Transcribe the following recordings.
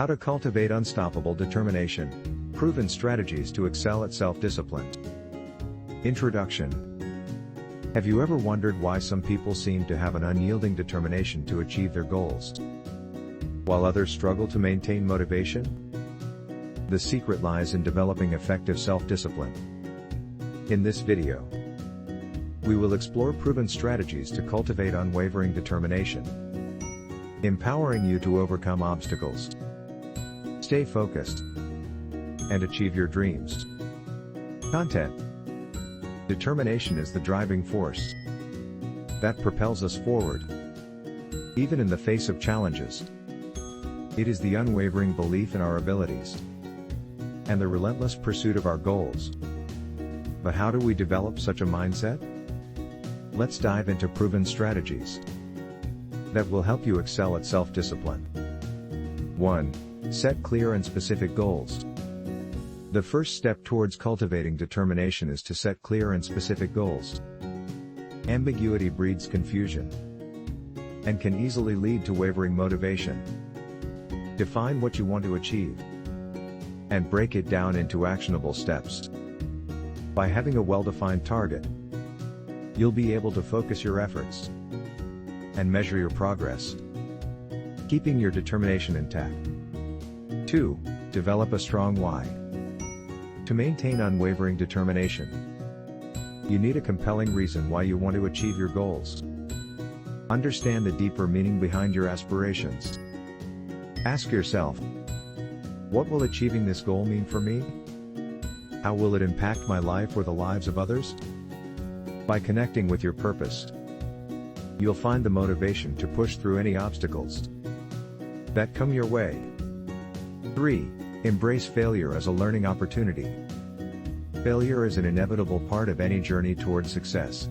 How to cultivate unstoppable determination. Proven strategies to excel at self-discipline. Introduction. Have you ever wondered why some people seem to have an unyielding determination to achieve their goals, while others struggle to maintain motivation? The secret lies in developing effective self-discipline. In this video, we will explore proven strategies to cultivate unwavering determination, empowering you to overcome obstacles, stay focused, and achieve your dreams. Content. Determination is the driving force that propels us forward, even in the face of challenges. It is the unwavering belief in our abilities and the relentless pursuit of our goals. But how do we develop such a mindset? Let's dive into proven strategies that will help you excel at self-discipline. 1. Set clear and specific goals. The first step towards cultivating determination is to set clear and specific goals. Ambiguity breeds confusion and can easily lead to wavering motivation. Define what you want to achieve and break it down into actionable steps. By having a well-defined target, you'll be able to focus your efforts and measure your progress, keeping your determination intact. 2. Develop a strong why. To maintain unwavering determination, you need a compelling reason why you want to achieve your goals. Understand the deeper meaning behind your aspirations. Ask yourself, what will achieving this goal mean for me? How will it impact my life or the lives of others? By connecting with your purpose, you'll find the motivation to push through any obstacles that come your way. 3. Embrace failure as a learning opportunity. Failure is an inevitable part of any journey towards success.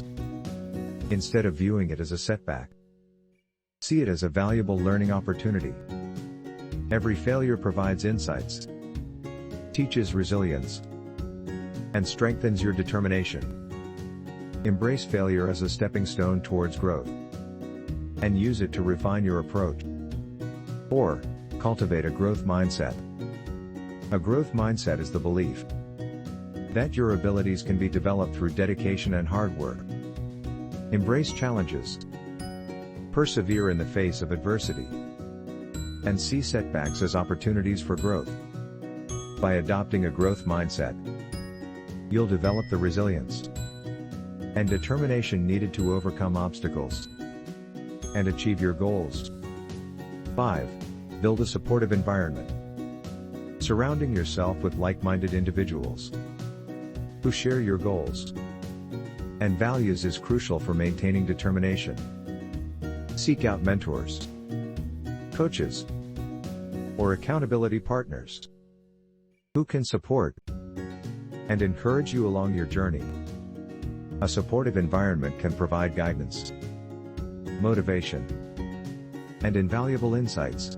Instead of viewing it as a setback, see it as a valuable learning opportunity. Every failure provides insights, teaches resilience, and strengthens your determination. Embrace failure as a stepping stone towards growth, and use it to refine your approach. 4. Cultivate a growth mindset. A growth mindset is the belief that your abilities can be developed through dedication and hard work. Embrace challenges, persevere in the face of adversity, and see setbacks as opportunities for growth. By adopting a growth mindset, you'll develop the resilience and determination needed to overcome obstacles and achieve your goals. 5. Build a supportive environment. Surrounding yourself with like-minded individuals who share your goals and values is crucial for maintaining determination. Seek out mentors, coaches, or accountability partners who can support and encourage you along your journey. A supportive environment can provide guidance, motivation, and invaluable insights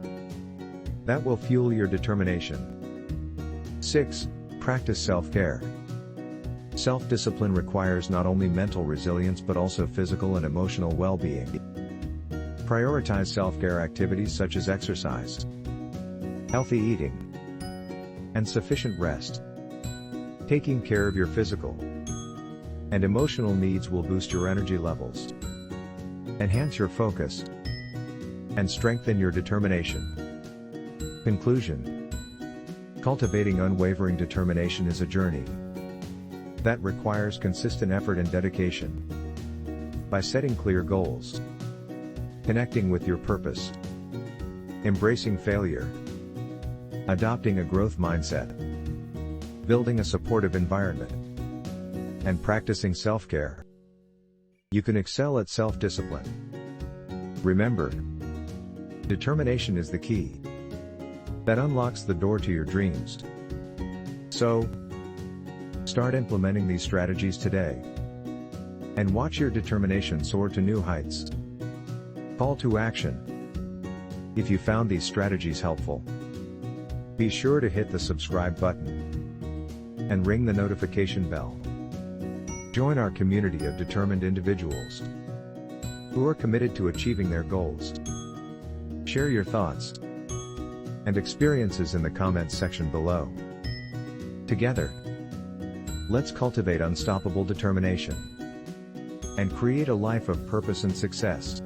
that will fuel your determination. 6. Practice self-care. Self-discipline requires not only mental resilience but also physical and emotional well-being. Prioritize self-care activities such as exercise, healthy eating, and sufficient rest. Taking care of your physical and emotional needs will boost your energy levels, enhance your focus, and strengthen your determination. Conclusion. Cultivating unwavering determination is a journey that requires consistent effort and dedication. By setting clear goals, connecting with your purpose, embracing failure, adopting a growth mindset, building a supportive environment, and practicing self-care, you can excel at self-discipline. Remember, determination is the key that unlocks the door to your dreams. So, start implementing these strategies today and watch your determination soar to new heights. Call to action. If you found these strategies helpful, be sure to hit the subscribe button and ring the notification bell. Join our community of determined individuals who are committed to achieving their goals. Share your thoughts and experiences in the comments section below. Together, let's cultivate unstoppable determination and create a life of purpose and success.